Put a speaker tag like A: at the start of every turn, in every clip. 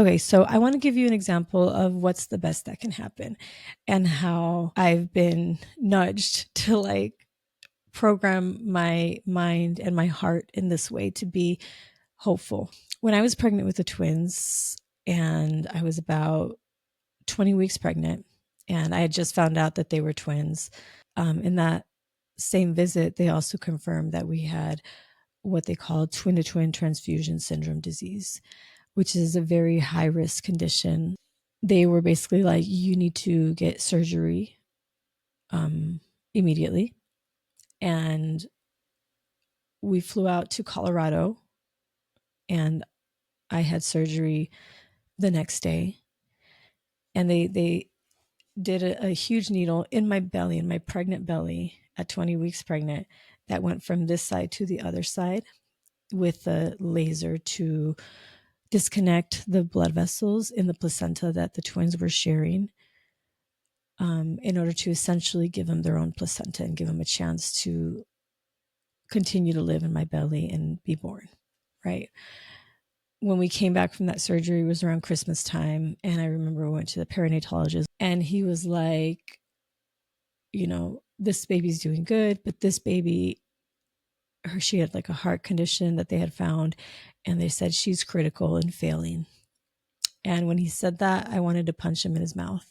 A: Okay, so I want to give you an example of what's the best that can happen and how I've been nudged to like program my mind and my heart in this way to be hopeful. When I was pregnant with the twins and I was about 20 weeks pregnant, and I had just found out that they were twins, in that same visit, they also confirmed that we had what they call twin to twin transfusion syndrome disease, which is a very high risk condition. They were basically like, you need to get surgery immediately. And we flew out to Colorado and I had surgery the next day. And they did a huge needle in my belly, in my pregnant belly at 20 weeks pregnant, that went from this side to the other side with a laser to disconnect the blood vessels in the placenta that the twins were sharing, in order to essentially give them their own placenta and give them a chance to continue to live in my belly and be born, right? When we came back from that surgery, it was around Christmas time. And I remember we went to the perinatologist and he was like, this baby's doing good, but this baby, she had like a heart condition that they had found. And they said she's critical and failing. And when he said that, I wanted to punch him in his mouth.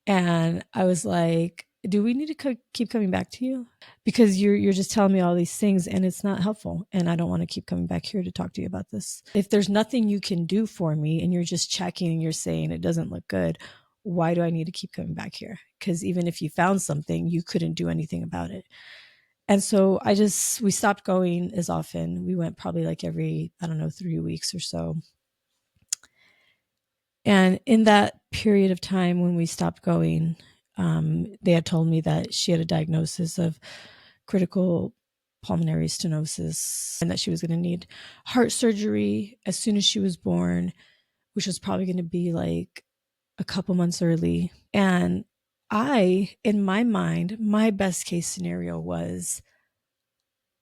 A: And I was like, do we need to keep coming back to you? Because you're just telling me all these things and it's not helpful. And I don't want to keep coming back here to talk to you about this. If there's nothing you can do for me and you're just checking and you're saying it doesn't look good, why do I need to keep coming back here? Because even if you found something, you couldn't do anything about it. And so we stopped going as often. We went probably like every, 3 weeks or so. And in that period of time when we stopped going, they had told me that she had a diagnosis of critical pulmonary stenosis and that she was going to need heart surgery as soon as she was born, which was probably going to be like a couple months early. And in my mind, my best case scenario was,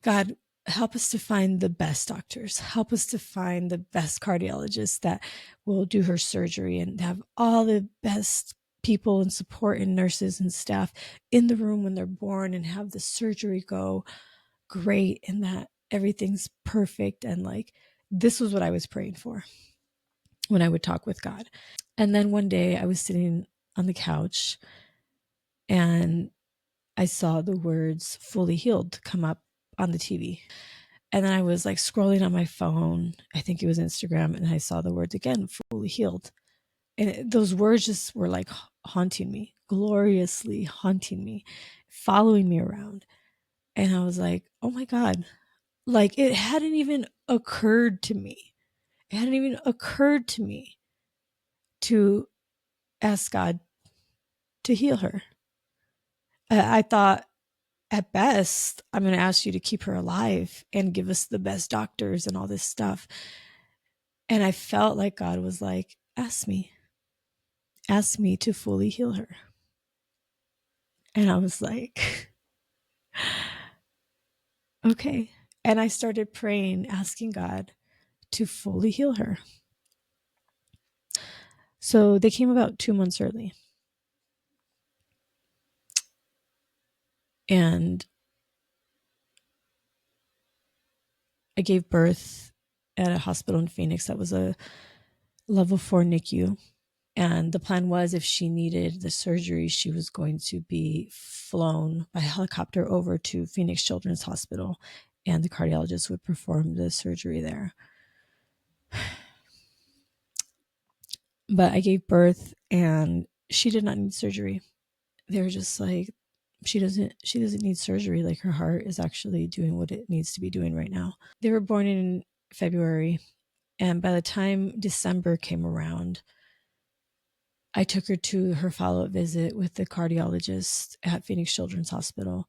A: God, help us to find the best doctors, help us to find the best cardiologists that will do her surgery and have all the best people and support and nurses and staff in the room when they're born and have the surgery go great and that everything's perfect. And like, this was what I was praying for when I would talk with God. And then one day I was sitting on the couch and I saw the words fully healed come up on the TV. And then I was like scrolling on my phone, I think it was Instagram, and I saw the words again, fully healed. And those words just were like haunting me, gloriously haunting me, following me around. And I was like, oh my God, like it hadn't even occurred to me. It hadn't even occurred to me to ask God to heal her. I thought, at best, I'm going to ask you to keep her alive and give us the best doctors and all this stuff. And I felt like God was like, ask me to fully heal her. And I was like, okay. And I started praying, asking God to fully heal her. So they came about 2 months early. And I gave birth at a hospital in Phoenix that was a level 4 NICU. And the plan was if she needed the surgery, she was going to be flown by helicopter over to Phoenix Children's Hospital, and the cardiologist would perform the surgery there. But I gave birth and she did not need surgery. They were just like, she doesn't need surgery. Like her heart is actually doing what it needs to be doing right now. They were born in February. And by the time December came around, I took her to her follow-up visit with the cardiologist at Phoenix Children's Hospital.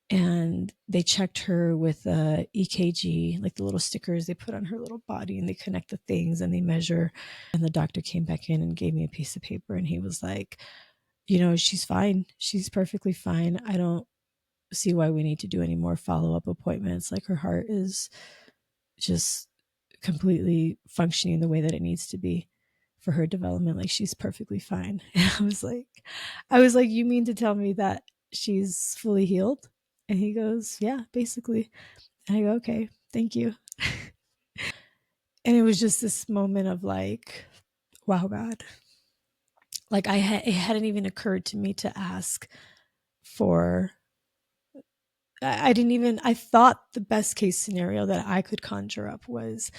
A: And they checked her with a EKG, like the little stickers they put on her little body, and they connect the things and they measure. And the doctor came back in and gave me a piece of paper and he was like, she's fine. She's perfectly fine. I don't see why we need to do any more follow-up appointments. Like her heart is just completely functioning the way that it needs to be for her development. Like she's perfectly fine. And I was like, you mean to tell me that she's fully healed? And he goes, yeah, basically. And I go, okay, thank you. And it was just this moment of like, wow, God. Like it hadn't even occurred to me to ask for, I didn't even, I thought the best case scenario that I could conjure up was,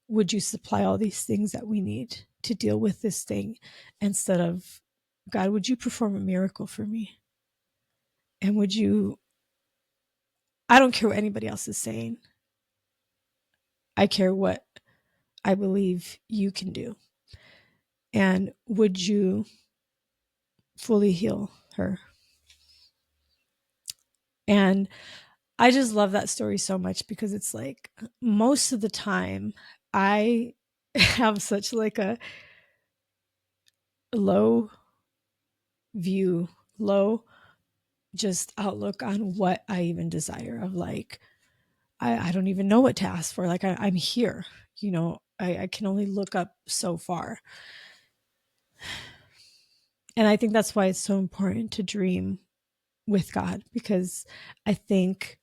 A: would you supply all these things that we need to deal with this thing, instead of, God, would you perform a miracle for me? And would you, I don't care what anybody else is saying. I care what I believe you can do. And would you fully heal her? And I just love that story so much, because it's like most of the time I have such like a low view, low just outlook on what I even desire, of like, I don't even know what to ask for. Like I'm here, I can only look up so far. And I think that's why it's so important to dream with God, because I think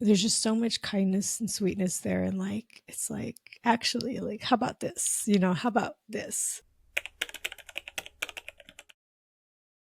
A: there's just so much kindness and sweetness there. And like, it's like, actually, like, how about this? How about this?